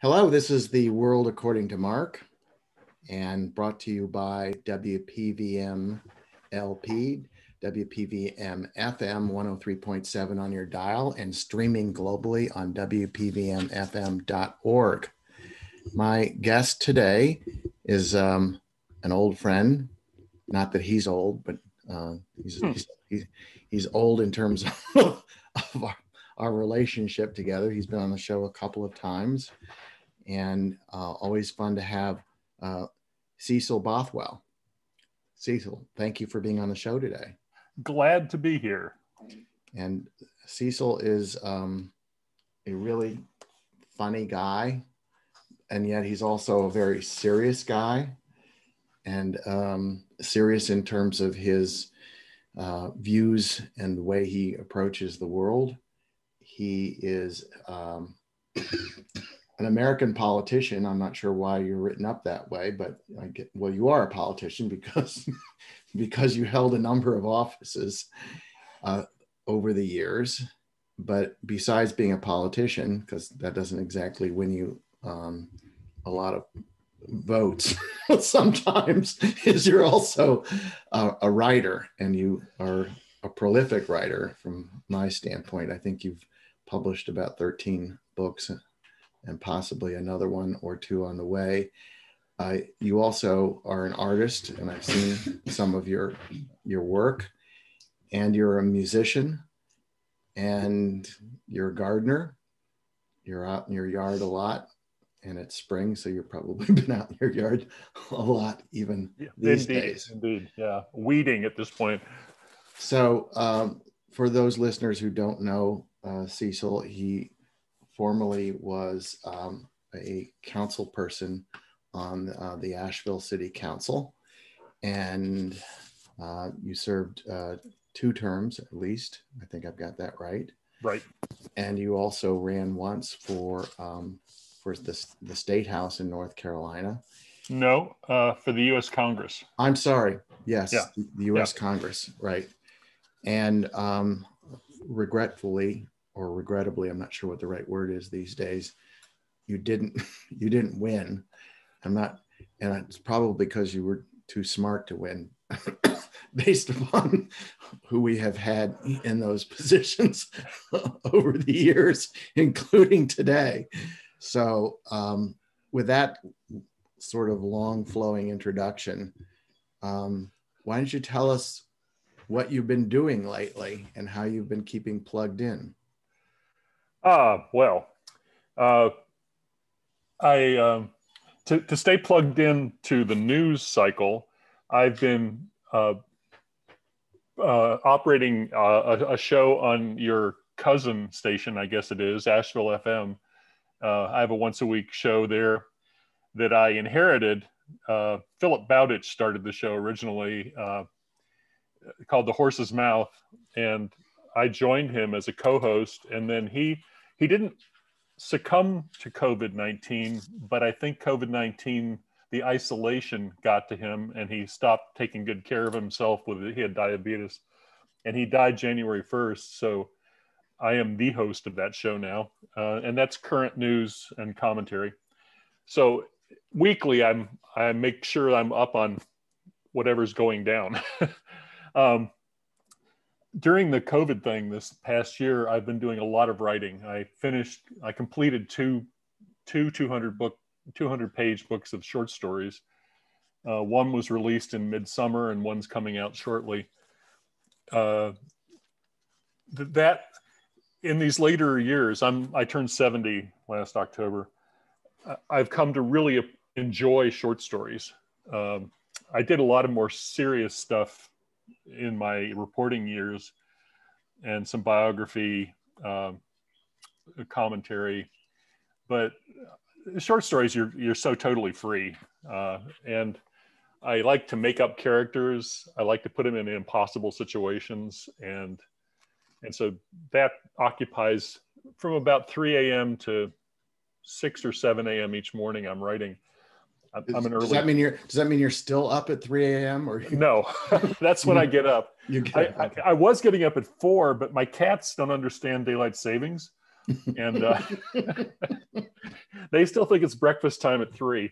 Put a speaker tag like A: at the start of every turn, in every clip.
A: Hello, this is The World According to Mark, and brought to you by WPVM LP, WPVM FM 103.7 on your dial, and streaming globally on WPVMFM.org. My guest today is an old friend. Not that he's old, but he's old in terms of our relationship together. He's been on the show a couple of times, and always fun to have Cecil Bothwell. Cecil, thank you for being on the show today.
B: Glad to be here.
A: And Cecil is a really funny guy, and yet he's also a very serious guy, and serious in terms of his views and the way he approaches the world. He is an American politician. I'm not sure why you're written up that way, but well, you are a politician because you held a number of offices over the years. But besides being a politician, because that doesn't exactly win you a lot of votes, sometimes, is you're also a writer, and you are a prolific writer from my standpoint. I think you've published about 13 books and possibly another one or two on the way. You also are an artist, and I've seen some of your work, and you're a musician, and you're a gardener. You're out in your yard a lot, and it's spring, so you've probably been out in your yard a lot even these days.
B: Indeed, yeah. Weeding at this point.
A: So for those listeners who don't know Cecil, he formerly was a council person on the Asheville City Council, and you served 2 terms at least. I think I've got that right.
B: Right. And
A: you also ran once for the State House in North Carolina.
B: No, for the U.S. Congress.
A: I'm sorry. Yes,
B: yeah.
A: The U.S. Yeah. Congress, right. And regretfully, or regrettably, I'm not sure what the right word is these days, you didn't win. And it's probably because you were too smart to win, based upon who we have had in those positions over the years, including today. So with that sort of long flowing introduction, why don't you tell us what you've been doing lately and how you've been keeping plugged in?
B: To stay plugged in to the news cycle, I've been operating a show on your cousin station, I guess it is, Asheville FM. I have a once a week show there that I inherited. Philip Bowditch started the show originally, called The Horse's Mouth, and I joined him as a co-host, and then he didn't succumb to COVID-19, but I think COVID-19, the isolation got to him, and he stopped taking good care of himself. He had diabetes, and he died January 1st. So I am the host of that show now, and that's current news and commentary. So weekly, I make sure I'm up on whatever's going down. During the COVID thing this past year, I've been doing a lot of writing. I completed two 200-page books of short stories. One was released in midsummer, and one's coming out shortly. That in these later years, I turned 70 last October. I've come to really enjoy short stories. I did a lot of more serious stuff in my reporting years, and some biography, commentary, but short stories, you're so totally free. And I like to make up characters. I like to put them in impossible situations. And so that occupies from about 3 a.m. to 6 or 7 a.m. each morning. I'm writing. I'm an early.
A: Does that mean you're still up at 3 a.m. or
B: No? That's when I get up. I was getting up at 4, but my cats don't understand daylight savings, and They still think it's breakfast time at 3.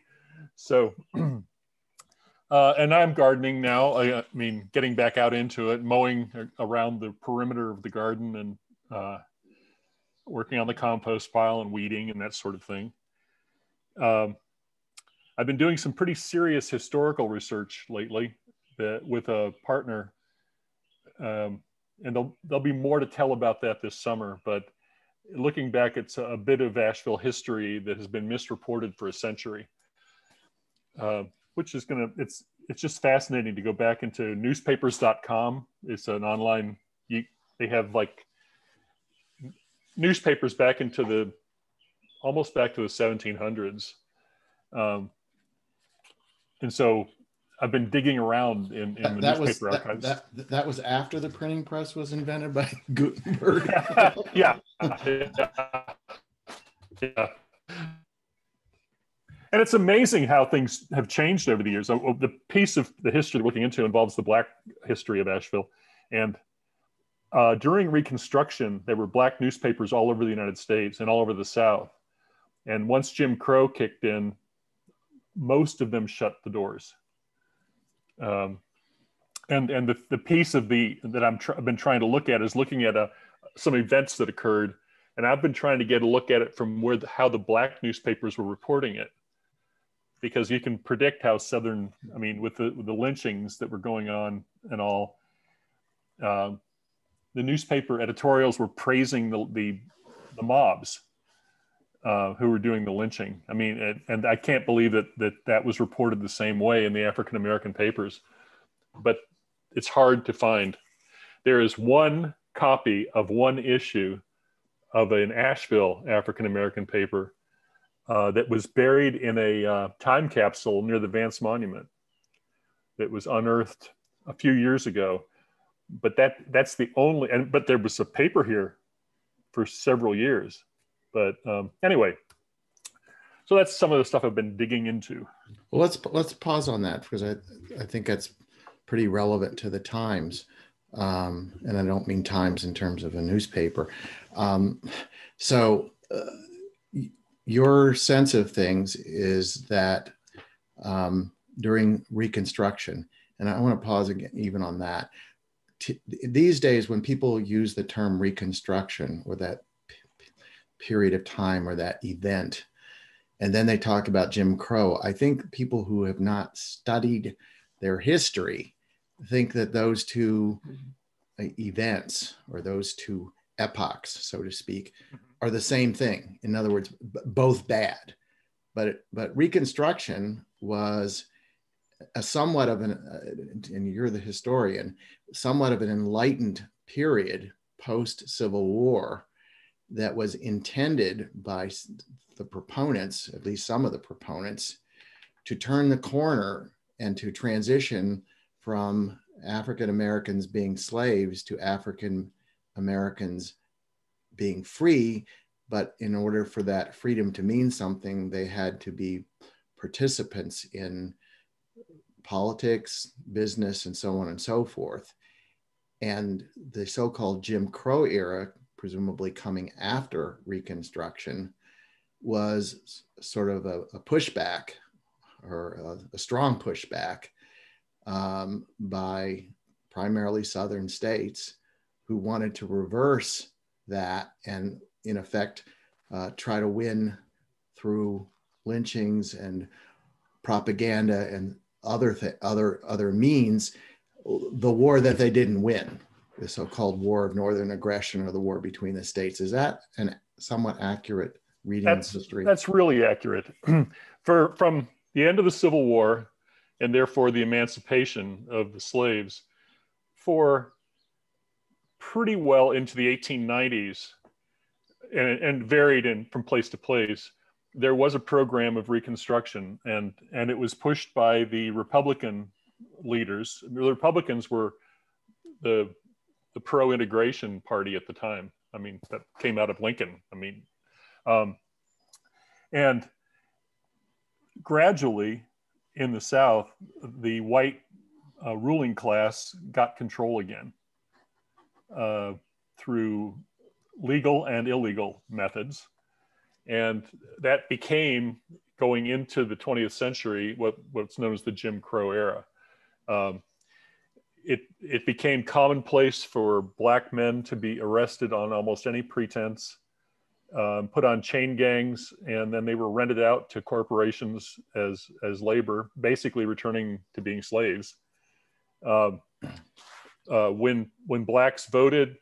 B: So, and I'm gardening now. I mean, getting back out into it, mowing around the perimeter of the garden and working on the compost pile and weeding and that sort of thing. I've been doing some pretty serious historical research lately with a partner. And there'll be more to tell about that this summer, but looking back, it's a bit of Asheville history that has been misreported for a century, which is it's just fascinating to go back into newspapers.com. It's an online, they have like newspapers back into almost back to the 1700s. And so I've been digging around in the newspaper archives.
A: That was after the printing press was invented by Gutenberg.
B: Yeah. And it's amazing how things have changed over the years. The piece of the history we're looking into involves the Black history of Asheville. And during Reconstruction, there were Black newspapers all over the United States and all over the South. And once Jim Crow kicked in, most of them shut the doors. And the piece of that I've been trying to look at is looking at some events that occurred, and I've been trying to get a look at it from how the Black newspapers were reporting it, because you can predict how with the lynchings that were going on and all, the newspaper editorials were praising the mobs who were doing the lynching. I mean, and I can't believe that was reported the same way in the African American papers, but it's hard to find. There is one copy of one issue of an Asheville African American paper that was buried in a time capsule near the Vance Monument that was unearthed a few years ago. But that's the only, but there was a paper here for several years. But anyway, so that's some of the stuff I've been digging into.
A: Well, let's pause on that, because I think that's pretty relevant to the times. And I don't mean times in terms of a newspaper. So your sense of things is that during Reconstruction, and I want to pause again even on that, these days when people use the term Reconstruction, or that period of time or that event, and then they talk about Jim Crow, I think people who have not studied their history think that those two events, or those two epochs, so to speak, are the same thing. In other words, both bad. But Reconstruction was a somewhat of and you're the historian, somewhat of an enlightened period post-Civil War that was intended by the proponents, at least some of the proponents, to turn the corner and to transition from African Americans being slaves to African Americans being free. But in order for that freedom to mean something, they had to be participants in politics, business, and so on and so forth. And the so-called Jim Crow era, presumably coming after Reconstruction, was sort of a pushback, or a strong pushback by primarily Southern states who wanted to reverse that and, in effect, try to win through lynchings and propaganda and other means the war that they didn't win, the so-called War of Northern Aggression, or the war between the states. Is that a somewhat accurate reading of history?
B: That's really accurate. From the end of the Civil War, and therefore the emancipation of the slaves, for pretty well into the 1890s, and varied from place to place, there was a program of Reconstruction, and it was pushed by the Republican leaders. The Republicans were the pro-integration party at the time. I mean, that came out of Lincoln. I mean, and gradually in the South, the white ruling class got control again through legal and illegal methods. And that became, going into the 20th century, what's known as the Jim Crow era. It became commonplace for Black men to be arrested on almost any pretense, put on chain gangs, and then they were rented out to corporations as labor, basically returning to being slaves. When Blacks voted,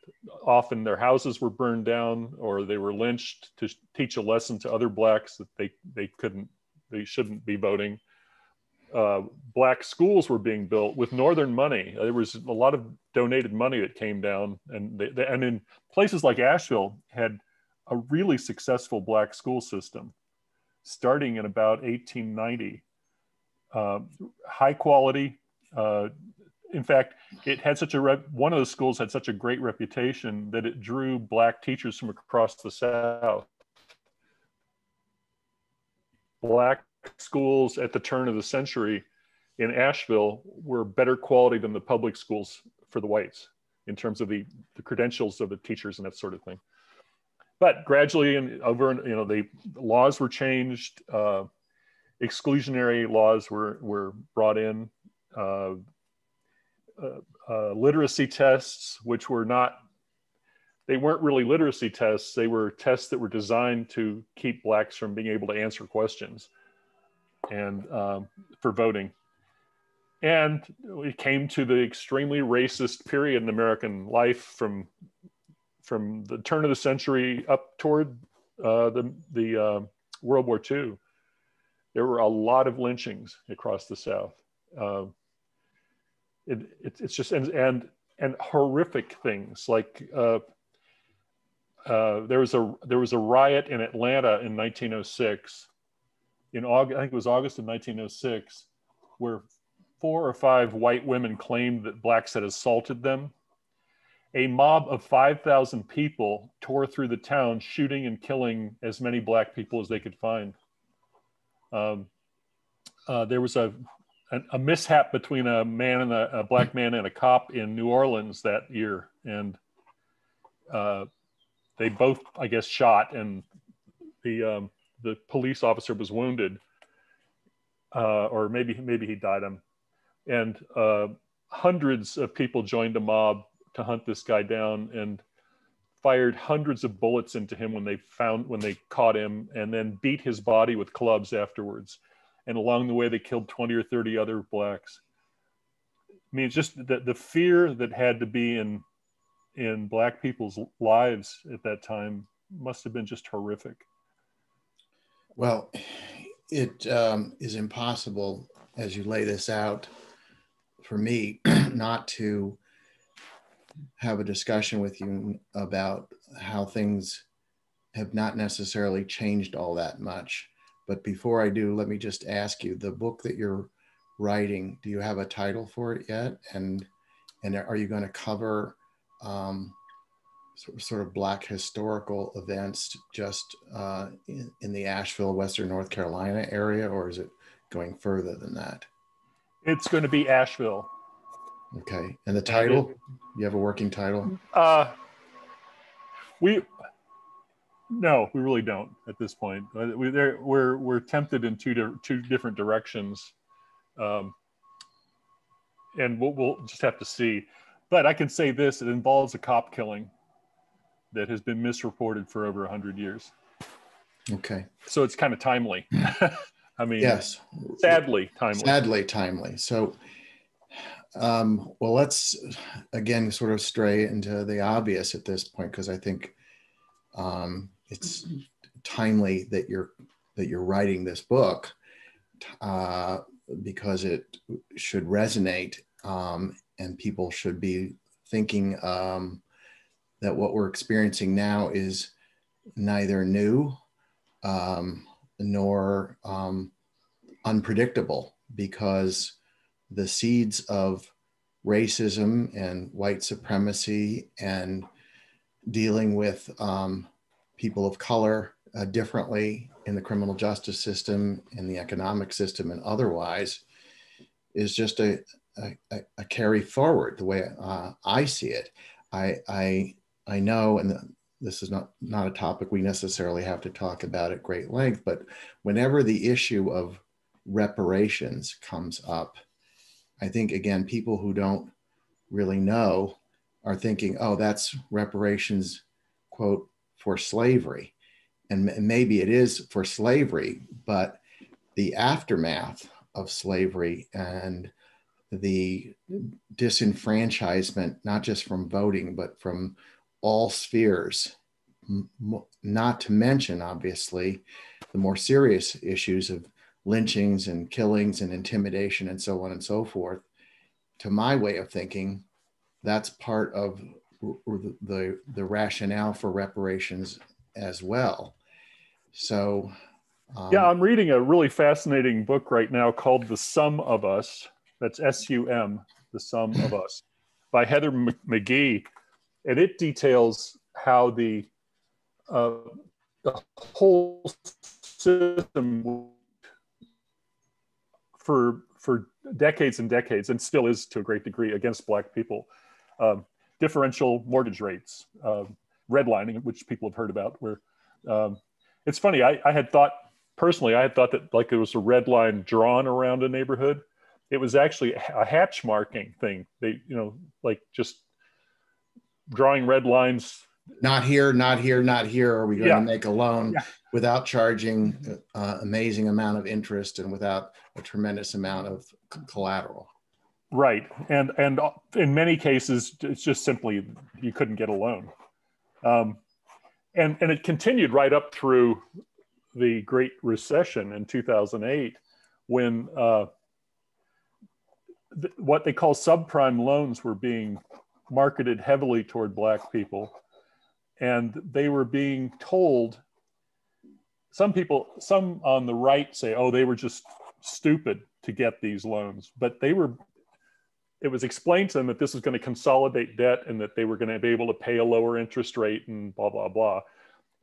B: often their houses were burned down, or they were lynched to teach a lesson to other Blacks that they shouldn't be voting. Black schools were being built with Northern money. There was a lot of donated money that came down, and in places like Asheville had a really successful Black school system starting in about 1890. High quality. In fact, it had one of the schools had such a great reputation that it drew Black teachers from across the South. Black schools at the turn of the century in Asheville were better quality than the public schools for the whites in terms of the credentials of the teachers and that sort of thing. But gradually, the laws were changed. Exclusionary laws were brought in. Literacy tests, which weren't really literacy tests. They were tests that were designed to keep Blacks from being able to answer questions and for voting. And it came to the extremely racist period in American life from the turn of the century up toward the World War II. There were a lot of lynchings across the South. It's just and horrific things like there was a riot in Atlanta in 1906. In August, I think it was August of 1906, where 4 or 5 white women claimed that Blacks had assaulted them. A mob of 5,000 people tore through the town, shooting and killing as many Black people as they could find. There was a mishap between a Black man and a cop in New Orleans that year, and they both, I guess, shot, and the police officer was wounded, or maybe he died. And hundreds of people joined a mob to hunt this guy down and fired hundreds of bullets into him when they caught him, and then beat his body with clubs afterwards. And along the way, they killed 20 or 30 other Blacks. I mean, it's just the fear that had to be in Black people's lives at that time must have been just horrific.
A: Well, it is impossible, as you lay this out, for me not to have a discussion with you about how things have not necessarily changed all that much. But before I do, let me just ask you, the book that you're writing, do you have a title for it yet? And are you going to cover sort of Black historical events just in the Asheville, Western North Carolina area, or is it going further than that?
B: It's going to be Asheville.
A: Okay. And the title? You have a working title?
B: No, we really don't at this point. We're tempted in two different directions, and we'll just have to see. But I can say this: it involves a cop killing that has been misreported for over 100 years.
A: Okay.
B: So it's kind of timely. I mean,
A: yes,
B: sadly timely.
A: Sadly timely. So, well, let's again sort of stray into the obvious at this point, because I think it's timely that you're writing this book because it should resonate, and people should be thinking that what we're experiencing now is neither new nor unpredictable, because the seeds of racism and white supremacy and dealing with people of color differently in the criminal justice system, in the economic system, and otherwise is just a carry forward the way I see it. I know, and this is not a topic we necessarily have to talk about at great length, but whenever the issue of reparations comes up, I think, again, people who don't really know are thinking, oh, that's reparations, quote, for slavery. And maybe it is for slavery, but the aftermath of slavery and the disenfranchisement, not just from voting, but from all spheres, not to mention, obviously, the more serious issues of lynchings and killings and intimidation and so on and so forth. To my way of thinking, that's part of the rationale for reparations as well. So,
B: yeah, I'm reading a really fascinating book right now called The Sum of Us. That's SUM, The Sum of Us, by Heather McGee. And it details how the whole system for decades and decades, and still is to a great degree, against Black people. Differential mortgage rates, redlining, which people have heard about, where it's funny, I had thought that like there was a red line drawn around a neighborhood. It was actually a hatch marking thing. They, like just drawing red lines.
A: Not here, not here, not here. Are we going to make a loan without charging amazing amount of interest and without a tremendous amount of collateral?
B: Right. And in many cases, it's just simply you couldn't get a loan. And it continued right up through the Great Recession in 2008, when what they call subprime loans were being marketed heavily toward Black people. And they were being told, some on the right say, oh, they were just stupid to get these loans. But it was explained to them that this was going to consolidate debt and that they were going to be able to pay a lower interest rate and blah, blah, blah.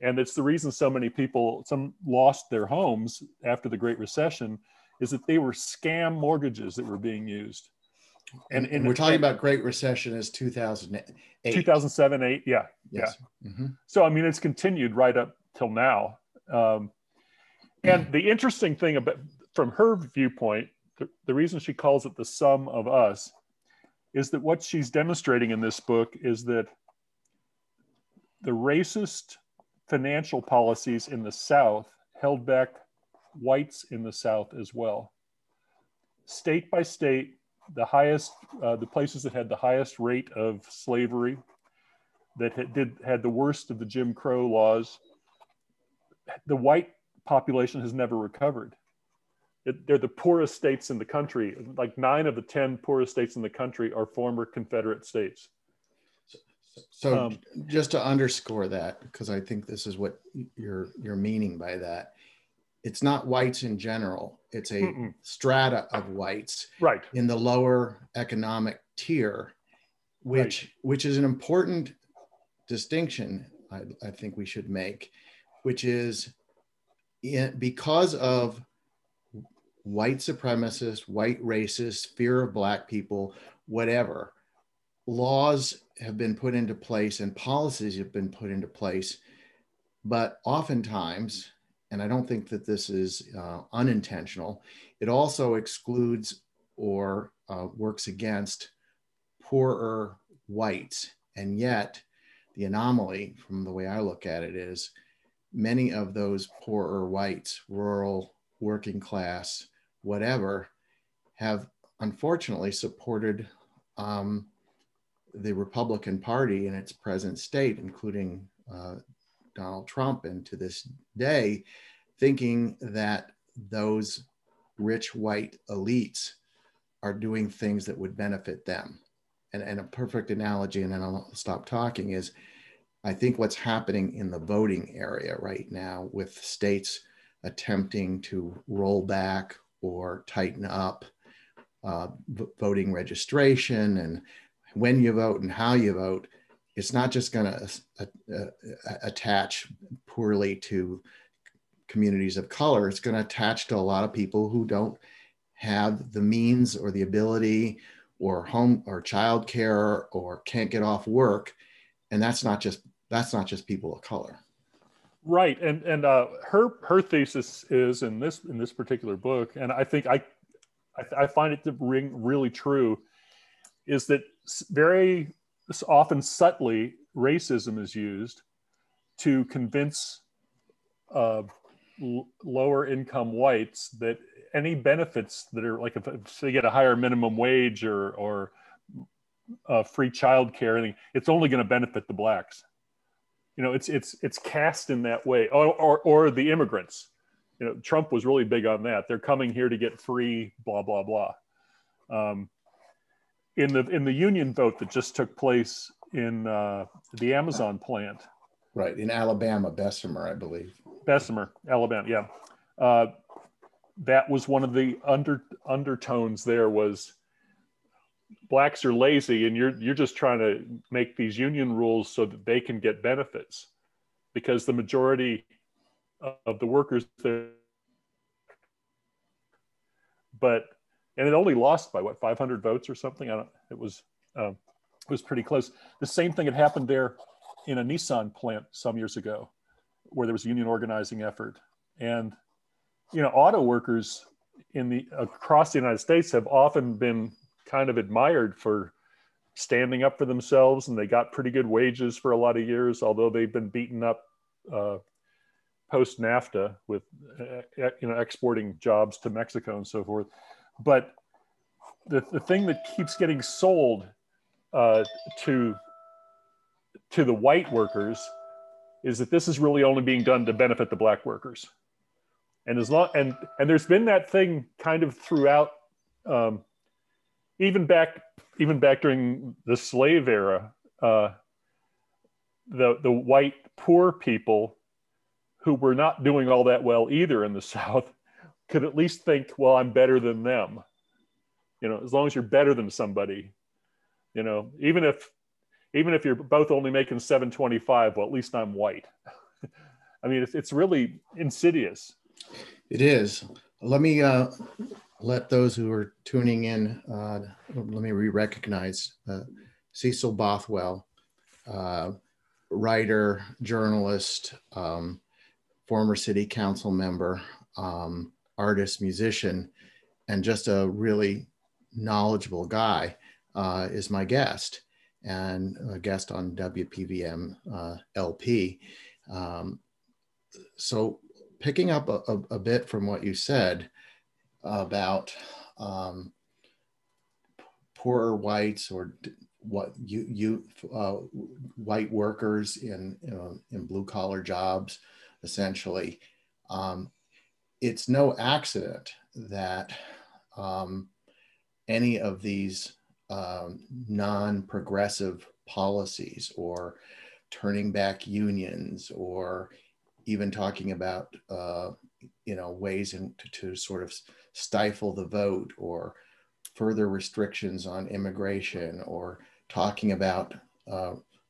B: And it's the reason so many people, some lost their homes after the Great Recession, is that they were scam mortgages that were being used.
A: And we're talking about Great Recession as 2008.
B: 2007, 8, yeah.
A: Yes.
B: Yeah.
A: Mm-hmm.
B: So, I mean, it's continued right up till now. And the interesting thing about, from her viewpoint, the reason she calls it the sum of us is that what she's demonstrating in this book is that the racist financial policies in the South held back whites in the South as well. State by state, the places that had the highest rate of slavery, that had the worst of the Jim Crow laws, the white population has never recovered. They're the poorest states in the country. Like 9 of the 10 poorest states in the country are former Confederate states.
A: So just to underscore that, because I think this is what you're meaning by that, it's not whites in general. It's a strata of whites in the lower economic tier, which is an important distinction I think we should make, which is because of white supremacists, white racists, fear of Black people, whatever, laws have been put into place and policies have been put into place, but oftentimes, and I don't think that this is unintentional, it also excludes or works against poorer whites. And yet the anomaly, from the way I look at it, is many of those poorer whites, rural, working class, whatever, have unfortunately supported the Republican Party in its present state, including Donald Trump, and to this day, thinking that those rich white elites are doing things that would benefit them. And a perfect analogy, and then I'll stop talking, is I think what's happening in the voting area right now, with states attempting to roll back or tighten up voting registration and when you vote and how you vote, it's not just going to attach poorly to communities of color. It's going to attach to a lot of people who don't have the means or the ability or home or childcare or can't get off work. And that's not just That's not just people of color.
B: Right, and her thesis is in this particular book, and I think I find it to ring really true, is that very often subtly racism is used to convince lower income whites that any benefits that are like, if they get a higher minimum wage or free childcare, it's only going to benefit the blacks. You know, it's cast in that way, or the immigrants. You know, Trump was really big on that. They're coming here to get free, blah blah blah. In the union vote that just took place in the Amazon plant,
A: right, in Alabama, Bessemer, I believe.
B: Bessemer, Alabama, yeah. That was one of the undertones. There was, blacks are lazy, and you're just trying to make these union rules so that they can get benefits, because the majority of the workers there, and it only lost by what, 500 votes or something. It was pretty close. The same thing had happened there in a Nissan plant some years ago, where there was a union organizing effort. And you know, auto workers across the United States have often been kind of admired for standing up for themselves, and they got pretty good wages for a lot of years, although they've been beaten up post NAFTA with exporting jobs to Mexico and so forth. But the thing that keeps getting sold to the white workers is that this is really only being done to benefit the black workers. And and there's been that thing kind of throughout, even back during the slave era, the white poor people who were not doing all that well either in the South could at least think, well, I'm better than them. You know, as long as you're better than somebody, you know, even if you're both only making $7.25, well, at least I'm white. I mean, it's really insidious.
A: It is. Let me let those who are tuning in, let me re-recognize Cecil Bothwell, writer, journalist, former city council member, artist, musician, and just a really knowledgeable guy, is my guest, and a guest on WPVM LP. So picking up a bit from what you said about poorer whites, or what white workers in blue collar jobs, essentially, it's no accident that any of these non-progressive policies, or turning back unions, or even talking about ways to sort of stifle the vote, or further restrictions on immigration, or talking about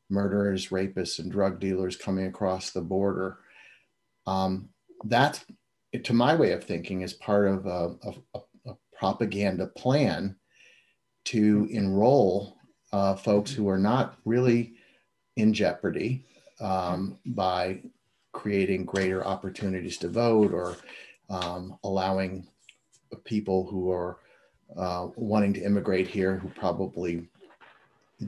A: murderers, rapists, and drug dealers coming across the border. That, to my way of thinking, is part of a propaganda plan to enroll folks who are not really in jeopardy by creating greater opportunities to vote, or allowing people who are wanting to immigrate here, who probably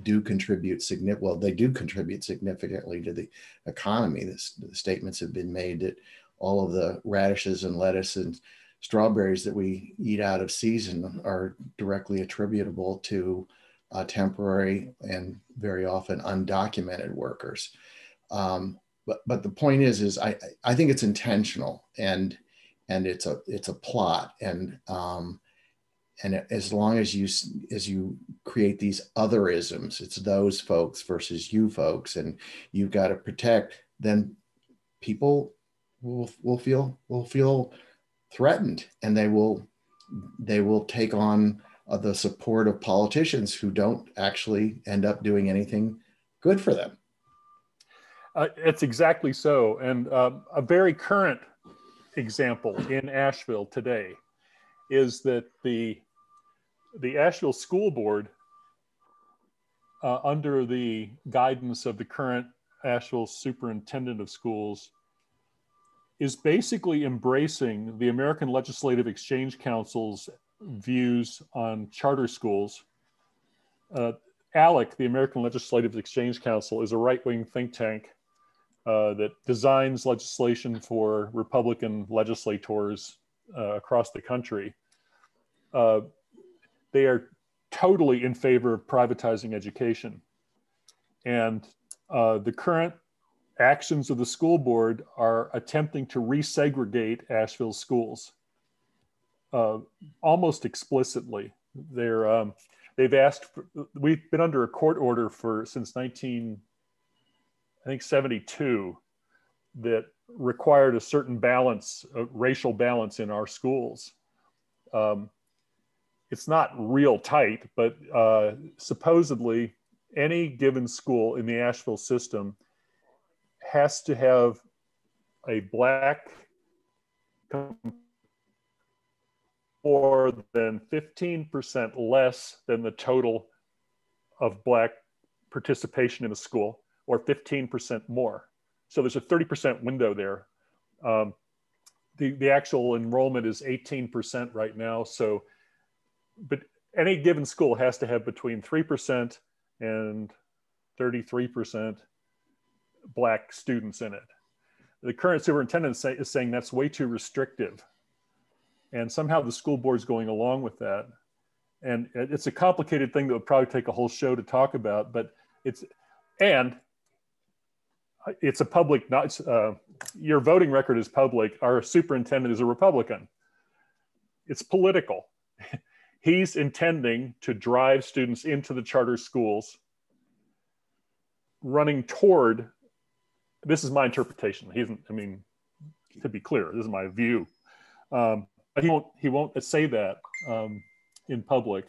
A: do contribute significantly to the economy. The statements have been made that all of the radishes and lettuce and strawberries that we eat out of season are directly attributable to temporary and very often undocumented workers. But the point is I think it's intentional, and it's a plot, and as long as you create these otherisms, it's those folks versus you folks, and you've got to protect, then people will feel threatened, and they will take on the support of politicians who don't actually end up doing anything good for them.
B: It's exactly so. And a very current example in Asheville today is that the Asheville School Board, under the guidance of the current Asheville superintendent of schools, is basically embracing the American Legislative Exchange Council's views on charter schools. ALEC, the American Legislative Exchange Council, is a right-wing think tank that designs legislation for Republican legislators across the country. They are totally in favor of privatizing education. And the current actions of the school board are attempting to resegregate Asheville schools almost explicitly. They've asked, we've been under a court order since 1972 that required a certain balance, a racial balance in our schools. It's not real tight, but supposedly any given school in the Asheville system has to have a black more than 15% less than the total of black participation in the school, or 15% more. So there's a 30% window there. The actual enrollment is 18% right now. So, but any given school has to have between 3% and 33% black students in it. The current superintendent is saying that's way too restrictive. And somehow the school board's going along with that. And it's a complicated thing that would probably take a whole show to talk about, but it's a public, your voting record is public. Our superintendent is a Republican. It's political. He's intending to drive students into the charter schools, running toward, this is my interpretation. To be clear, this is my view. But he won't say that in public,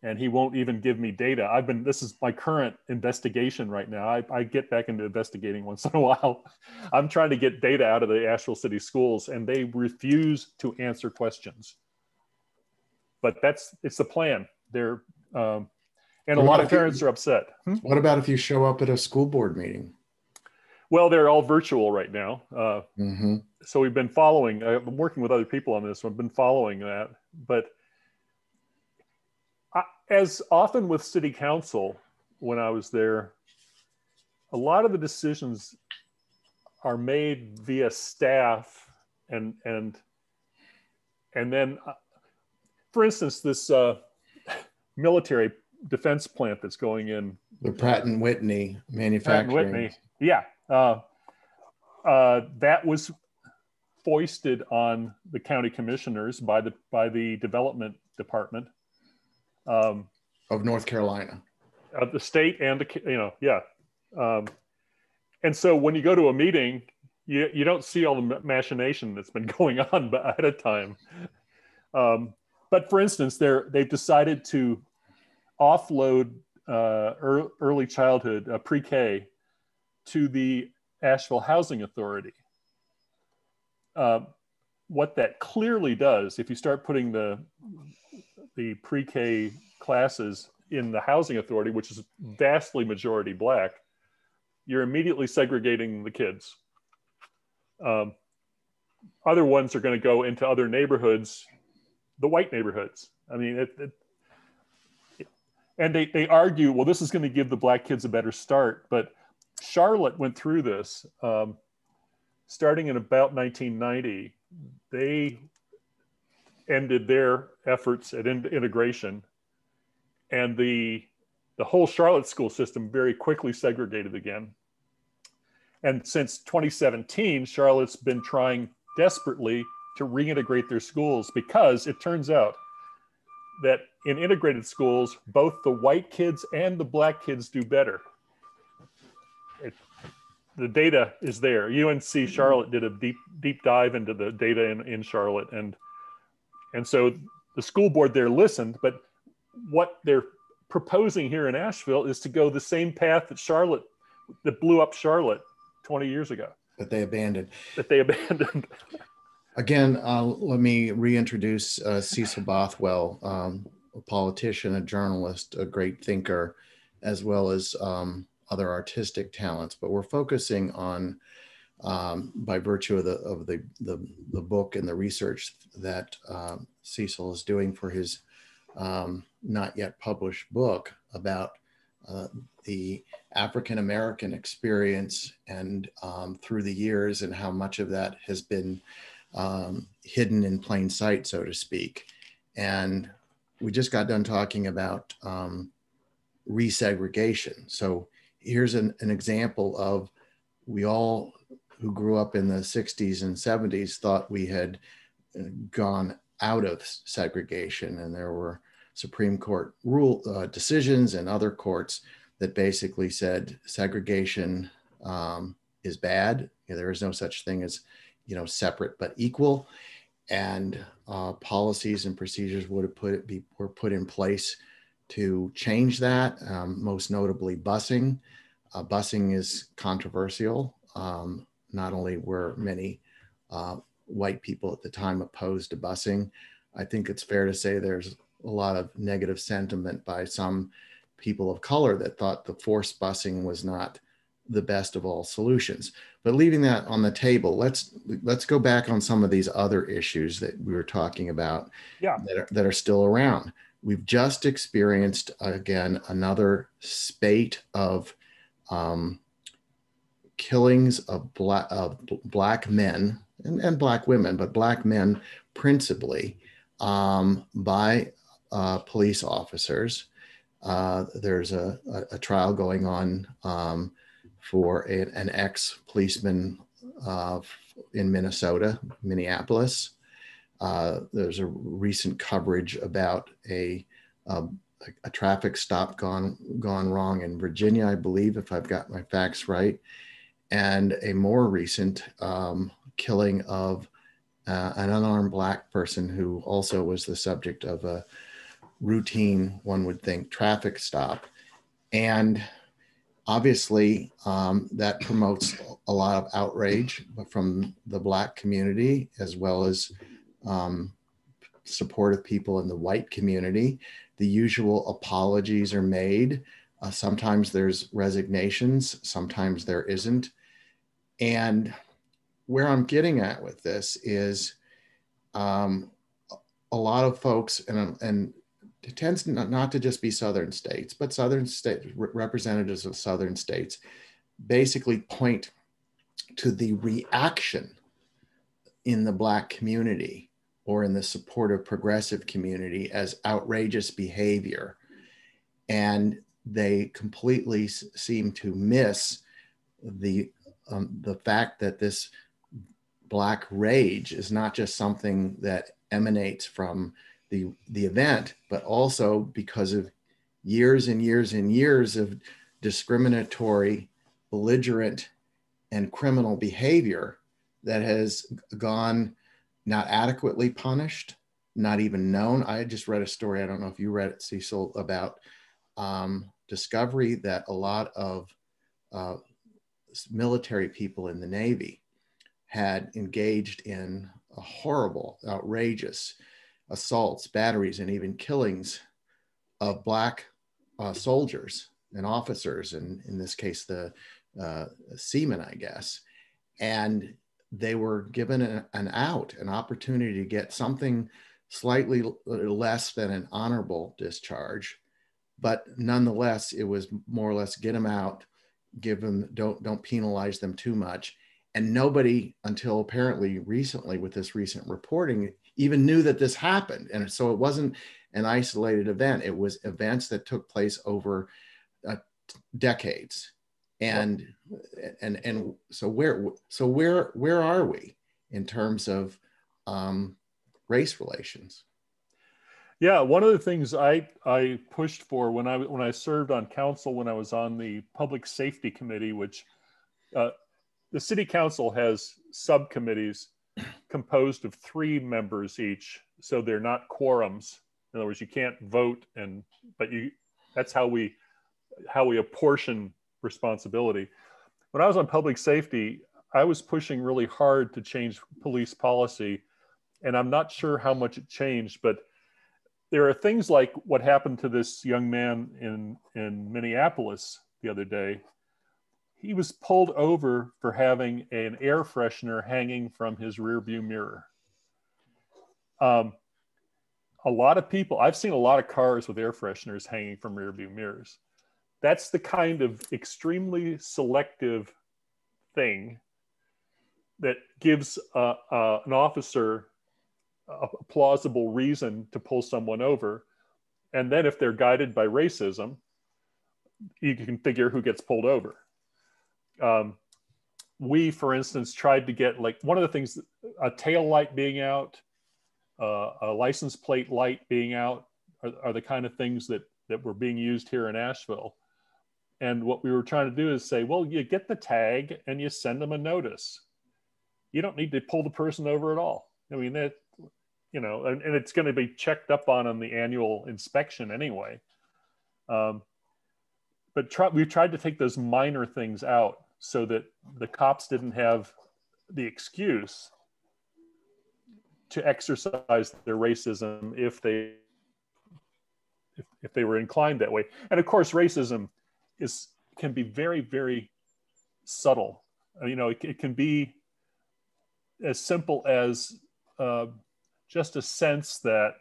B: and he won't even give me data. This is my current investigation right now. I get back into investigating once in a while. I'm trying to get data out of the Asheville City Schools, and they refuse to answer questions. But it's the plan. And a lot of parents are upset.
A: What about if you show up at a school board meeting?
B: Well, they're all virtual right now. So we've been following, I've been working with other people on this, so I've been following that. But as often with city council, when I was there, a lot of the decisions are made via staff and then, for instance, this military defense plant that's going in.
A: The Pratt & Whitney manufacturing.
B: Pratt & Whitney, yeah. That was foisted on the county commissioners by the development department
A: of North Carolina,
B: of the state, and and so when you go to a meeting, you don't see all the machination that's been going on ahead of time. But for instance, they've decided to offload early childhood, pre-K, to the Asheville Housing Authority. What that clearly does, if you start putting the pre-K classes in the Housing Authority, which is vastly majority black, you're immediately segregating the kids. Other ones are going to go into other neighborhoods, the white neighborhoods. I mean, and they argue, well, this is going to give the black kids a better start. But Charlotte went through this starting in about 1990. They ended their efforts at integration, and the whole Charlotte school system very quickly segregated again. And since 2017, Charlotte's been trying desperately to reintegrate their schools, because it turns out that in integrated schools, both the white kids and the black kids do better. The data is there. UNC Charlotte did a deep dive into the data in Charlotte, and so the school board there listened. But what they're proposing here in Asheville is to go the same path that blew up Charlotte 20 years ago. That they abandoned.
A: Again, let me reintroduce Cecil Bothwell, a politician, a journalist, a great thinker, as well as other artistic talents, but we're focusing on, by virtue of the book and the research that Cecil is doing for his not yet published book about the African American experience, and through the years, and how much of that has been hidden in plain sight, so to speak. And we just got done talking about resegregation. So here's an example of, we all who grew up in the 60s and 70s thought we had gone out of segregation, and there were Supreme Court decisions and other courts that basically said segregation is bad. There is no such thing as, separate but equal, and policies and procedures were put in place to change that. Most notably, busing. Busing is controversial. Not only were many white people at the time opposed to busing, I think it's fair to say there's a lot of negative sentiment by some people of color that thought the forced busing was not the best of all solutions. But leaving that on the table, let's go back on some of these other issues that we were talking about, that are still around. We've just experienced, again, another spate of killings of black men and black women, but black men principally, by police officers. There's a trial going on for an ex-policeman in Minneapolis. There's a recent coverage about a traffic stop gone wrong in Virginia, I believe, if I've got my facts right, and a more recent killing of an unarmed black person who also was the subject of a routine, one would think, traffic stop. And obviously that promotes a lot of outrage from the black community, as well as supportive people in the white community. The usual apologies are made. Sometimes there's resignations, sometimes there isn't. And where I'm getting at with this is a lot of folks, and it tends not to just be Southern states, but Southern states, representatives of Southern states, basically point to the reaction in the black community or in the supportive progressive community as outrageous behavior. And they completely seem to miss the fact that this black rage is not just something that emanates from the event, but also because of years and years and years of discriminatory, belligerent, and criminal behavior that has gone not adequately punished, not even known. I just read a story, I don't know if you read it, Cecil, about discovery that a lot of military people in the Navy had engaged in a horrible, outrageous assaults, batteries, and even killings of black soldiers and officers, and in this case, the seamen, I guess. And they were given an opportunity to get something slightly less than an honorable discharge, but nonetheless, it was more or less get them out, give them, don't penalize them too much. And nobody, until apparently recently with this recent reporting, even knew that this happened. And so it wasn't an isolated event. It was events that took place over decades. And so where are we in terms of race relations?
B: Yeah, one of the things I pushed for when I served on council, when I was on the public safety committee, which the city council has subcommittees composed of 3 members each, so they're not quorums. In other words, you can't vote, but that's how we apportion responsibility. When I was on public safety, I was pushing really hard to change police policy, and I'm not sure how much it changed, but there are things like what happened to this young man in Minneapolis the other day, he was pulled over for having an air freshener hanging from his rearview mirror. A lot of people, I've seen a lot of cars with air fresheners hanging from rearview mirrors. That's the kind of extremely selective thing that gives an officer a plausible reason to pull someone over. And then if they're guided by racism, you can figure who gets pulled over. We, for instance, tried to get, like, one of the things, a tail light being out, a license plate light being out are the kind of things that were being used here in Asheville. And what we were trying to do is say, well, you get the tag and you send them a notice. You don't need to pull the person over at all. I mean, that, you know, and it's going to be checked up on the annual inspection anyway. But we tried to take those minor things out so that the cops didn't have the excuse to exercise their racism if they were inclined that way. And of course, racism can be very, very subtle. You know, it can be as simple as just a sense that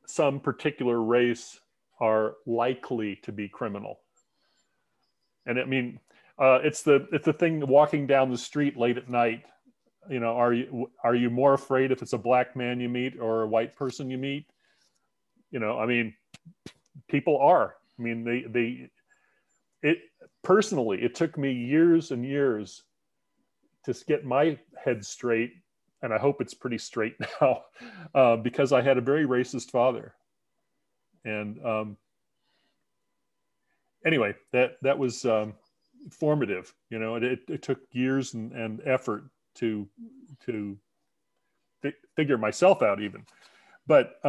B: some particular race are likely to be criminal. And I mean, it's the thing walking down the street late at night. You know, are you more afraid if it's a black man you meet or a white person you meet? You know, I mean, people are. I mean, personally, it took me years and years to get my head straight, and I hope it's pretty straight now, because I had a very racist father. And anyway, that was formative. You know, it took years and effort to figure myself out even. But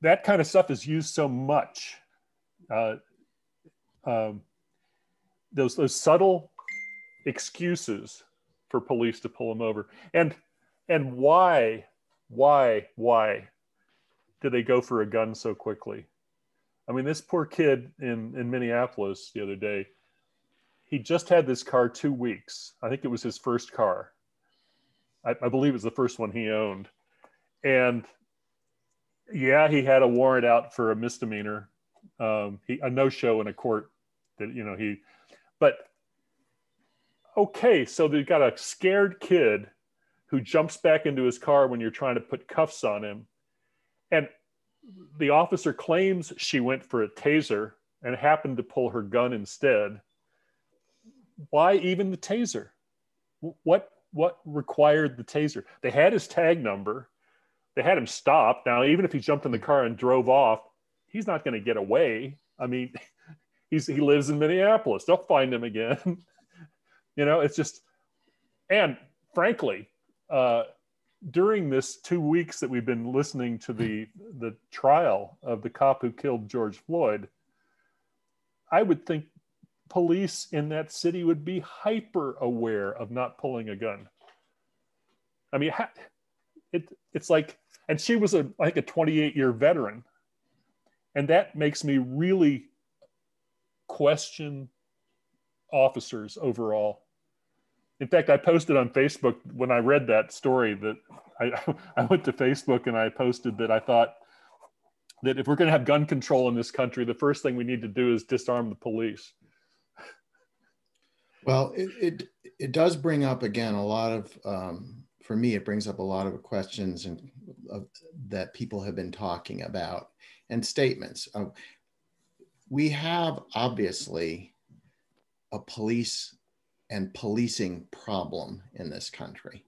B: that kind of stuff is used so much. Those subtle excuses for police to pull them over. And why did they go for a gun so quickly? I mean, this poor kid in Minneapolis the other day, he just had this car 2 weeks. I think it was his first car. I believe it was the first one he owned. And yeah, he had a warrant out for a misdemeanor, a no-show in a court that, you know, but okay, so they've got a scared kid who jumps back into his car when you're trying to put cuffs on him. And the officer claims she went for a taser and happened to pull her gun instead. Why even the taser? What required the taser? They had his tag number. They had him stopped. Now, even if he jumped in the car and drove off, he's not going to get away. I mean, he lives in Minneapolis. They'll find him again. You know, it's just, and frankly, during this 2 weeks that we've been listening to the trial of the cop who killed George Floyd, I would think police in that city would be hyper aware of not pulling a gun. I mean, it's like, and she was I think a 28-year veteran. And that makes me really question officers overall. In fact, I posted on Facebook when I read that story that I went to Facebook and I posted that I thought that if we're going to have gun control in this country, the first thing we need to do is disarm the police.
A: Well, it does bring up, again, a lot of, for me, it brings up a lot of questions that people have been talking about and statements. We have obviously a police and policing problem in this country.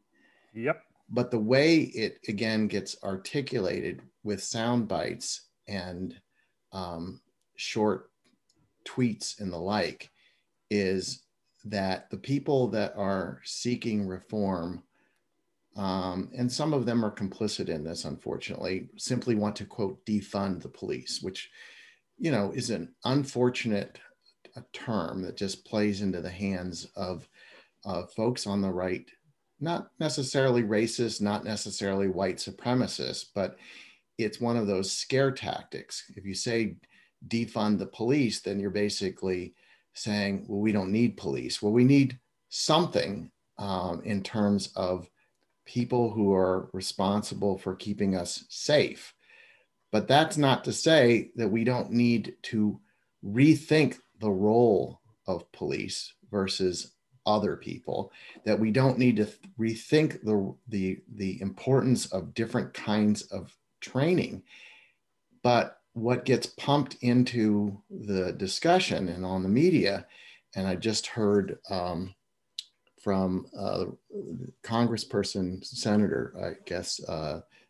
B: Yep.
A: But the way it, again, gets articulated with sound bites and short tweets and the like is that the people that are seeking reform, and some of them are complicit in this, unfortunately, simply want to, quote, defund the police, which, you know, is an unfortunate term that just plays into the hands of folks on the right, not necessarily racist, not necessarily white supremacists, but it's one of those scare tactics. If you say defund the police, then you're basically saying, well, we don't need police. Well, we need something in terms of people who are responsible for keeping us safe. But that's not to say that we don't need to rethink the role of police versus other people, that we don't need to rethink the importance of different kinds of training. But what gets pumped into the discussion and on the media, and I just heard from Congressperson, Senator, I guess,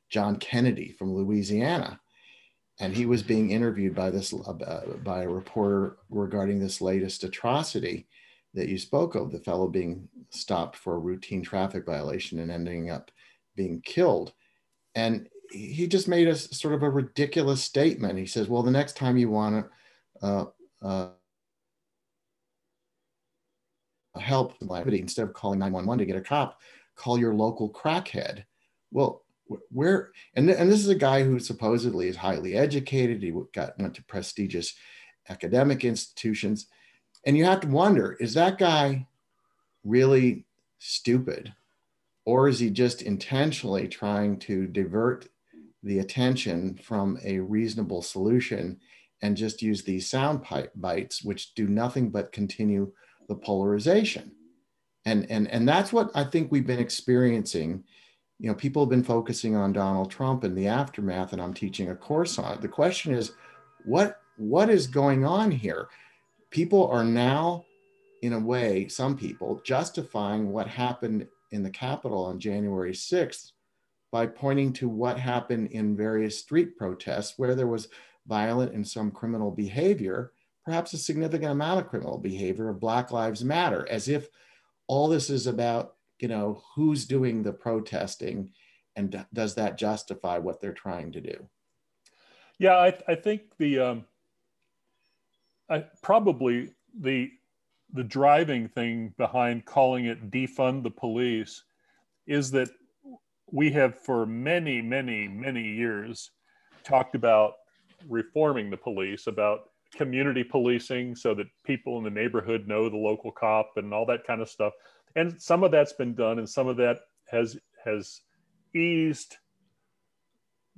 A: John Kennedy from Louisiana, and he was being interviewed by by a reporter regarding this latest atrocity that you spoke of, the fellow being stopped for a routine traffic violation and ending up being killed. And he just made a sort of a ridiculous statement. He says, well, the next time you want to help, instead of calling 911 to get a cop, call your local crackhead. Well, where, and this is a guy who supposedly is highly educated. He went to prestigious academic institutions. And you have to wonder, is that guy really stupid? Or is he just intentionally trying to divert the attention from a reasonable solution and just use these sound bites, which do nothing but continue the polarization? And that's what I think we've been experiencing. You know, people have been focusing on Donald Trump and the aftermath, and I'm teaching a course on it. The question is, what is going on here? People are now, in a way, some people justifying what happened in the Capitol on January 6th by pointing to what happened in various street protests where there was violent and some criminal behavior, perhaps a significant amount of criminal behavior of Black Lives Matter, as if all this is about, you know, who's doing the protesting and does that justify what they're trying to do?
B: Yeah, I think probably the driving thing behind calling it defund the police is that we have for many, many, many years talked about reforming the police, about community policing so that people in the neighborhood know the local cop and all that kind of stuff. And some of that's been done, and some of that has eased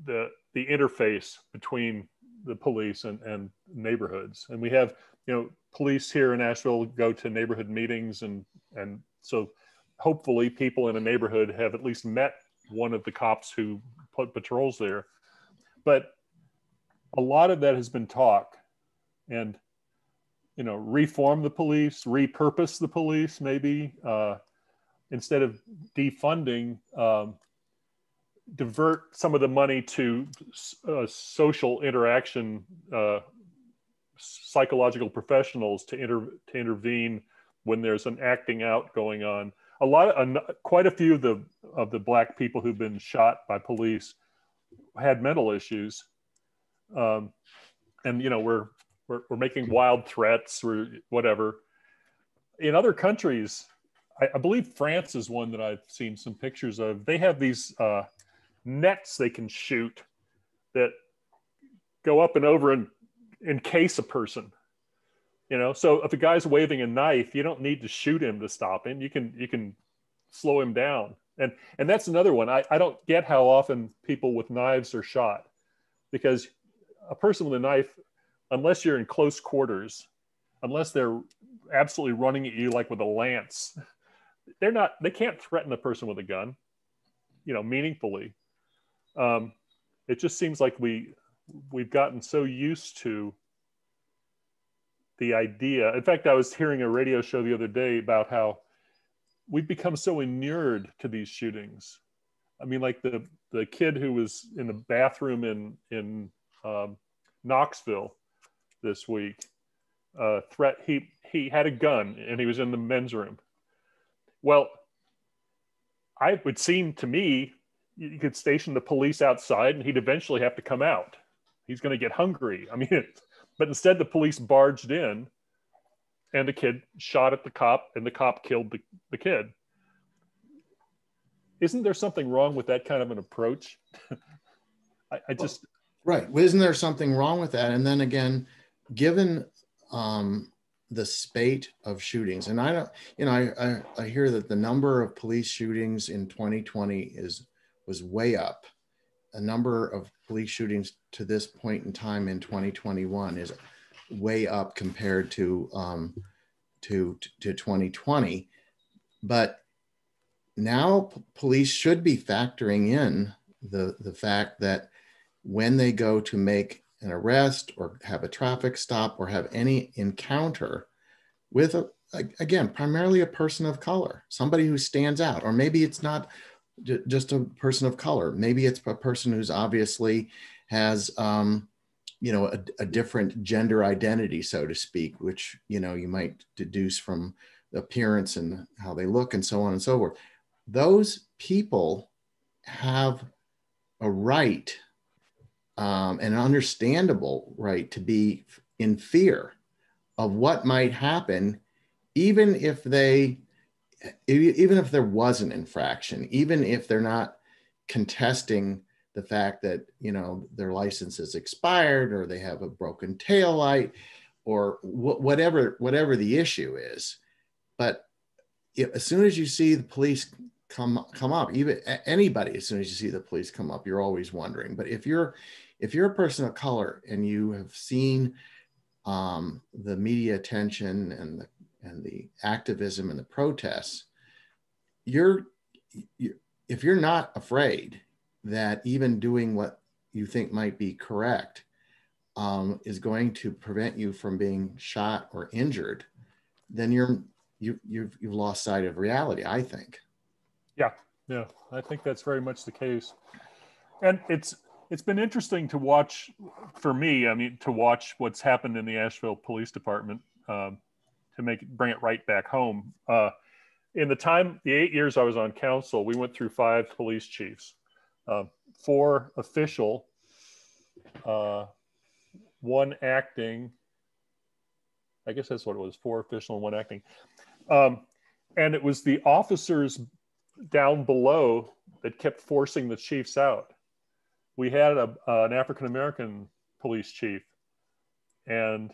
B: the interface between the police and neighborhoods. And we have, you know, police here in Asheville go to neighborhood meetings, and so hopefully people in a neighborhood have at least met one of the cops who put patrols there. But a lot of that has been talk, and, you know, reform the police, repurpose the police, maybe, instead of defunding, divert some of the money to social interaction, psychological professionals to intervene when there's an acting out going on. Quite a few of the Black people who've been shot by police had mental issues, and, you know, we're making wild threats or whatever. In other countries, I believe France is one that I've seen some pictures of. They have these nets they can shoot that go up and over and encase a person. You know, so if a guy's waving a knife, you don't need to shoot him to stop him. You can slow him down. And that's another one. I don't get how often people with knives are shot, because a person with a knife, unless you're in close quarters, unless they're absolutely running at you like with a lance, they can't threaten a person with a gun, you know, meaningfully. It just seems like we've gotten so used to the idea. In fact, I was hearing a radio show the other day about how we've become so inured to these shootings. I mean, like the kid who was in the bathroom in Knoxville this week, he had a gun and he was in the men's room. Well, it would seem to me you could station the police outside and he'd eventually have to come out. He's going to get hungry. I mean, but instead the police barged in and the kid shot at the cop and the cop killed the kid. Isn't there something wrong with that kind of an approach? I just...
A: Right. Well, isn't there something wrong with that? And then again, given the spate of shootings, and I don't, I hear that the number of police shootings in 2020 was way up. A number of police shootings to this point in time in 2021 is way up compared to 2020. But now police should be factoring in the fact that when they go to make an arrest or have a traffic stop or have any encounter with again, primarily a person of color, somebody who stands out, or maybe it's not just a person of color. Maybe it's a person who's obviously has, a different gender identity, so to speak, which, you might deduce from the appearance and how they look and so on and so forth. Those people have a right, an understandable right, to be in fear of what might happen, even if there was an infraction, even if they're not contesting the fact that, their license is expired, or they have a broken tail light, or whatever the issue is. But as soon as you see the police come up, even anybody, as soon as you see the police come up, you're always wondering. But if you're a person of color and you have seen the media attention and the activism and the protests, if you're not afraid that even doing what you think might be correct is going to prevent you from being shot or injured, then you've lost sight of reality, I think.
B: Yeah, I think that's very much the case. And it's been interesting to watch, for me, to watch what's happened in the Asheville Police Department, to bring it right back home. In the 8 years I was on council, we went through 5 police chiefs, 4 official, 1 acting. I guess that's what it was, 4 official and 1 acting. And it was the officers down below that kept forcing the chiefs out. We had an African-American police chief, and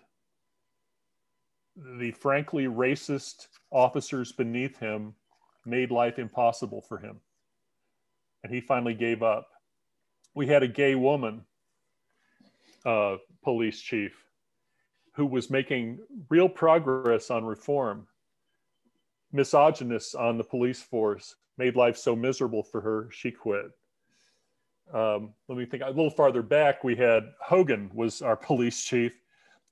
B: the frankly racist officers beneath him made life impossible for him. And he finally gave up. We had a gay woman police chief who was making real progress on reform. Misogynists on the police force made life so miserable for her, she quit. Let me think, a little farther back, we had Hogan was our police chief.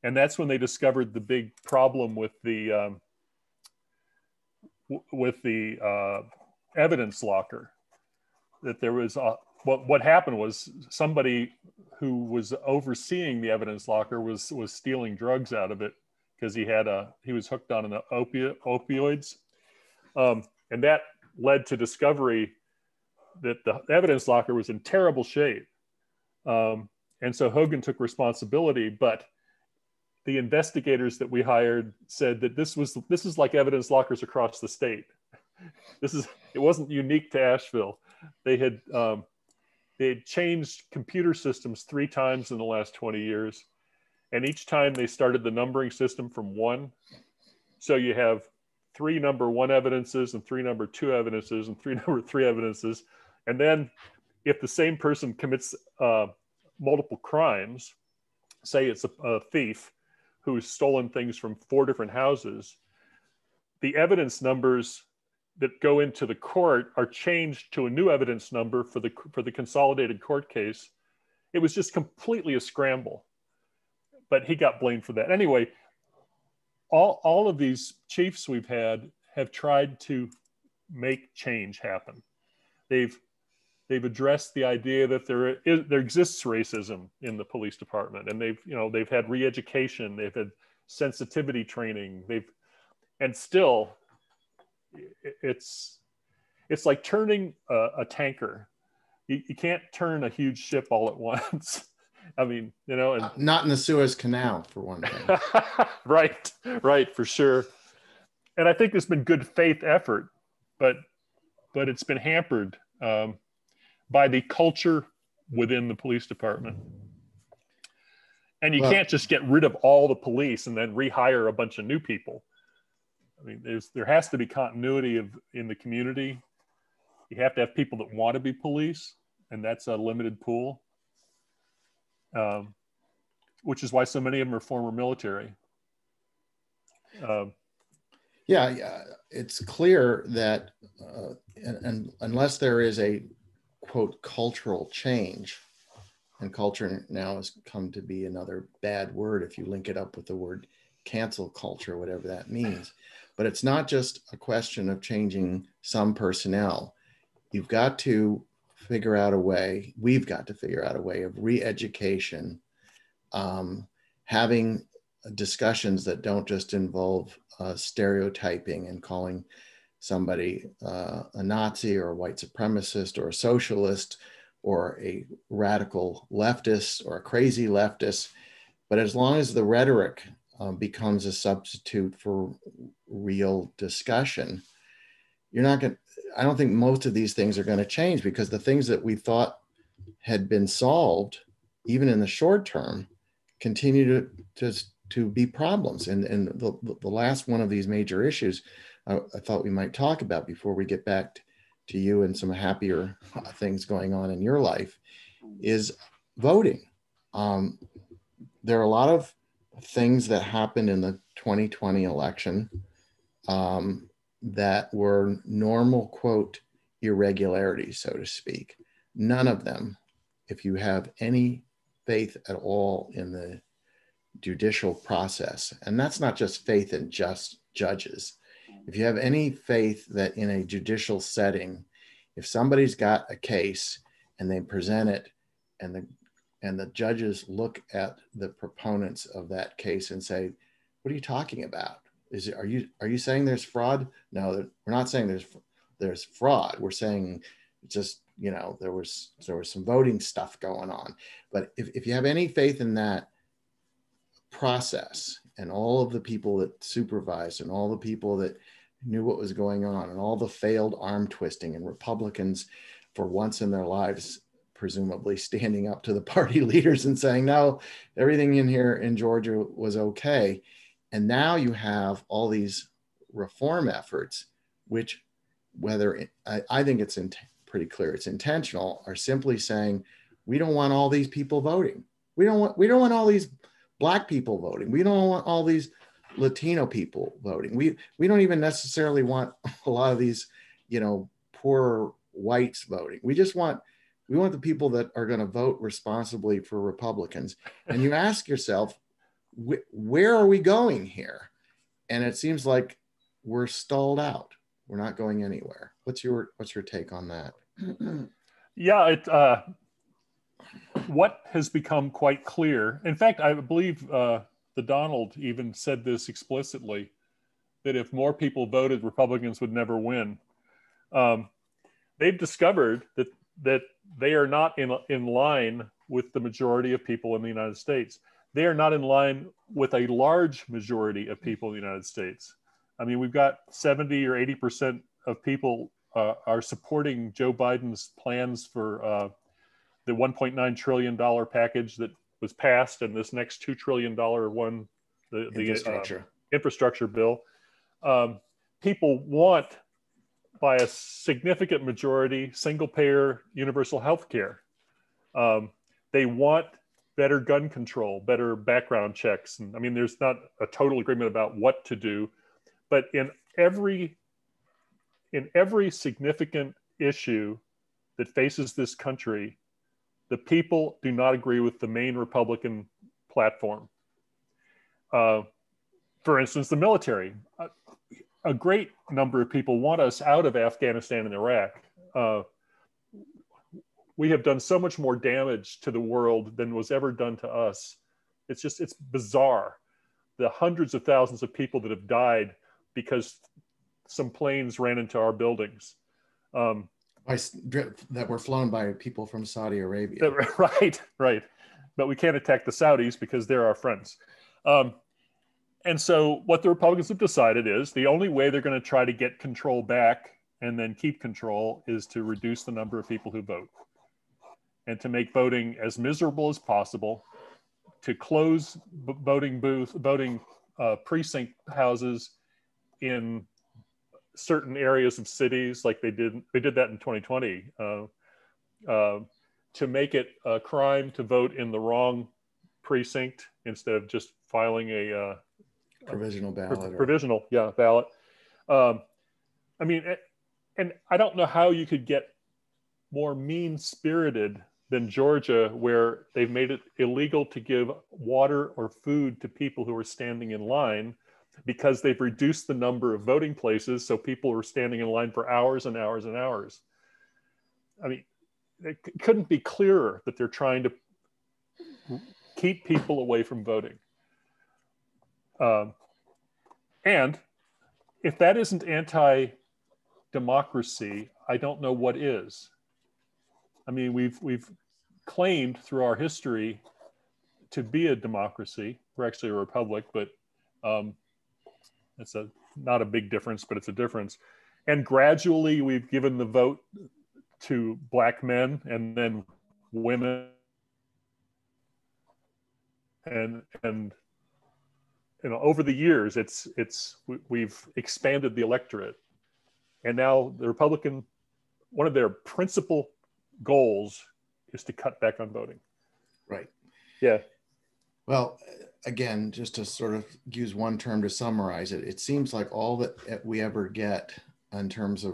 B: And that's when they discovered the big problem with the evidence locker. That there was what happened was somebody who was overseeing the evidence locker was stealing drugs out of it because he was hooked on an opioids, and that led to discovery that the evidence locker was in terrible shape, and so Hogan took responsibility, but the investigators that we hired said that this is like evidence lockers across the state. It wasn't unique to Asheville. They had changed computer systems 3 times in the last 20 years. And each time they started the numbering system from 1. So you have 3 number 1 evidences and 3 number 2 evidences and 3 number 3 evidences. And then if the same person commits multiple crimes, say it's a thief who's stolen things from 4 different houses, the evidence numbers that go into the court are changed to a new evidence number for the consolidated court case. It was just completely a scramble, but he got blamed for that. Anyway, all of these chiefs we've had have tried to make change happen. They've addressed the idea that there exists racism in the police department, and they've had re-education, they've had sensitivity training, and still it's like turning a tanker. You can't turn a huge ship all at once. And
A: not in the Suez Canal, for one thing.
B: right, for sure. And I think there's been good faith effort, but it's been hampered by the culture within the police department. And you
A: Well,
B: can't just get rid of all the police and then rehire a bunch of new people. I mean, there has to be continuity in the community. You have to have people that want to be police, and that's a limited pool, which is why so many of them are former military.
A: yeah, it's clear that and unless there is a quote cultural change, and culture now has come to be another bad word if you link it up with the word cancel culture, whatever that means. But it's not just a question of changing some personnel. You've got to figure out a way, we've got to figure out a way of re-education, having discussions that don't just involve stereotyping and calling somebody a Nazi or a white supremacist or a socialist or a radical leftist or a crazy leftist. But as long as the rhetoric becomes a substitute for real discussion, you're not going to, I don't think most of these things are going to change, because the things that we thought had been solved, even in the short term, continue to be problems. And the last one of these major issues I thought we might talk about before we get back to you and some happier things going on in your life is voting. There are a lot of things that happened in the 2020 election that were normal, quote, irregularities, so to speak. None of them, if you have any faith at all in the judicial process, and that's not just faith in just judges. If you have any faith that in a judicial setting, if somebody's got a case and they present it and the judges look at the proponents of that case and say, what are you talking about? Are you saying there's fraud? No, we're not saying there's fraud. We're saying just, there was some voting stuff going on. But if you have any faith in that process and all of the people that supervised and all the people that knew what was going on and all the failed arm twisting and Republicans for once in their lives presumably standing up to the party leaders and saying, no, everything in here in Georgia was okay. And now you have all these reform efforts, which whether I think it's pretty clear it's intentional, are simply saying, we don't want all these people voting. We don't want all these Black people voting. We don't want all these Latino people voting. We don't even necessarily want a lot of these, poor whites voting. We want the people that are going to vote responsibly for Republicans. And you ask yourself, where are we going here? And it seems like we're stalled out. We're not going anywhere. What's your take on that?
B: Yeah, what has become quite clear, in fact, I believe the Donald even said this explicitly, that if more people voted, Republicans would never win. They've discovered that they are not in line with the majority of people in the United States. They are not in line with a large majority of people in the United States. I mean, we've got 70 or 80% of people are supporting Joe Biden's plans for the $1.9 trillion package that was passed, and this next $2 trillion one, the infrastructure bill. People want, by a significant majority, single-payer universal health care. They want better gun control, better background checks. And I mean, there's not a total agreement about what to do, but in every significant issue that faces this country, the people do not agree with the main Republican platform. For instance, the military. A great number of people want us out of Afghanistan and Iraq. We have done so much more damage to the world than was ever done to us. It's bizarre. The hundreds of thousands of people that have died because some planes ran into our buildings.
A: That were flown by people from Saudi Arabia.
B: Right. But we can't attack the Saudis because they're our friends. And so what the Republicans have decided is the only way they're going to try to get control back and then keep control is to reduce the number of people who vote and to make voting as miserable as possible, to close voting precinct houses in certain areas of cities, like they did that in 2020, to make it a crime to vote in the wrong precinct instead of just filing a
A: provisional ballot.
B: Ballot. I mean, and I don't know how you could get more mean-spirited than Georgia, where they've made it illegal to give water or food to people who are standing in line because they've reduced the number of voting places, so people are standing in line for hours and hours and hours. I mean, it couldn't be clearer that they're trying to keep people away from voting. And if that isn't anti-democracy, I don't know what is. I mean, we've claimed through our history to be a democracy. We're actually a republic, but it's not a big difference, but it's a difference. And gradually we've given the vote to Black men and then women, and over the years we've expanded the electorate. And now the Republican, one of their principal goals is to cut back on voting.
A: Right.
B: Yeah.
A: Well, again, just to sort of use one term to summarize it, it seems like all that we ever get in terms of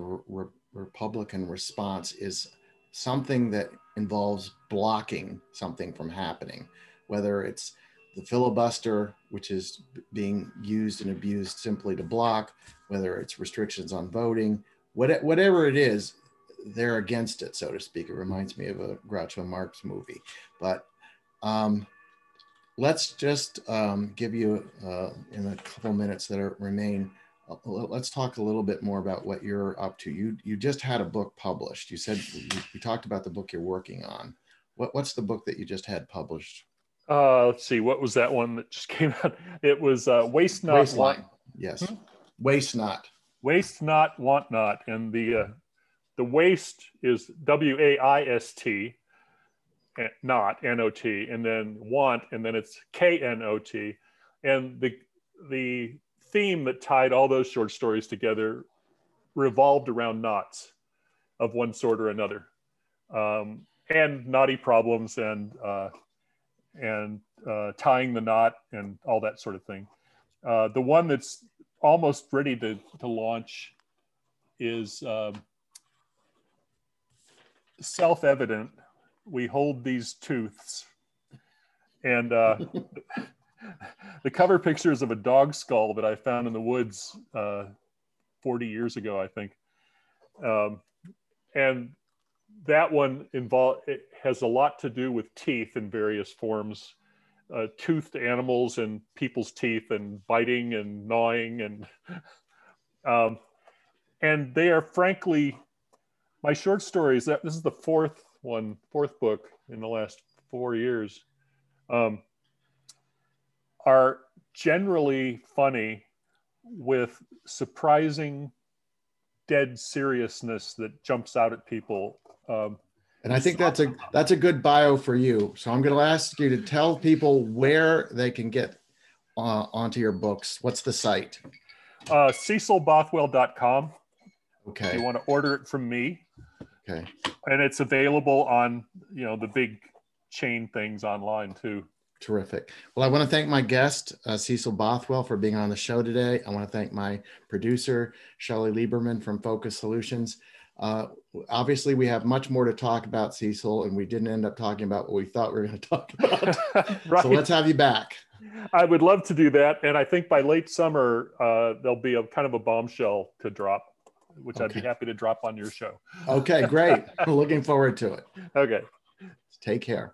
A: Republican response is something that involves blocking something from happening, whether it's the filibuster, which is being used and abused simply to block, whether it's restrictions on voting, whatever it is, they're against it, so to speak. It reminds me of a Groucho Marx movie. But let's just give you, in a couple minutes that remain, let's talk a little bit more about what you're up to. You just had a book published. You said, you talked about the book you're working on. What's the book that you just had published?
B: Let's see, what was that one that just came out? It was Waste Not,
A: Waistline.
B: Want.
A: Yes. Waste Not.
B: Waste Not, Want Not. And the waste is WAIST, not NOT, and then want, and then it's KNOT. And the theme that tied all those short stories together revolved around knots of one sort or another, and knotty problems, and tying the knot and all that sort of thing. The one that's almost ready to launch is self-evident. We hold these tooths, and the cover picture is of a dog skull that I found in the woods 40 years ago, I think. And that one it has a lot to do with teeth in various forms, toothed animals and people's teeth, and biting and gnawing, and they are, frankly, my short stories. This is the fourth book in the last 4 years, are generally funny with surprising dead seriousness that jumps out at people.
A: And I think that's a good bio for you. So I'm going to ask you to tell people where they can get onto your books. What's the site?
B: CecilBothwell.com.
A: Okay.
B: If you want to order it from me.
A: Okay.
B: And it's available on, the big chain things online too.
A: Terrific. Well, I want to thank my guest, Cecil Bothwell, for being on the show today. I want to thank my producer, Shelley Lieberman from Focus Solutions. Obviously, we have much more to talk about, Cecil, and we didn't end up talking about what we thought we were going to talk about. Right. So let's have you back.
B: I would love to do that. And I think by late summer, there'll be a kind of a bombshell to drop, which okay. I'd be happy to drop on your show.
A: Okay, great. Looking forward to it.
B: Okay.
A: Take care.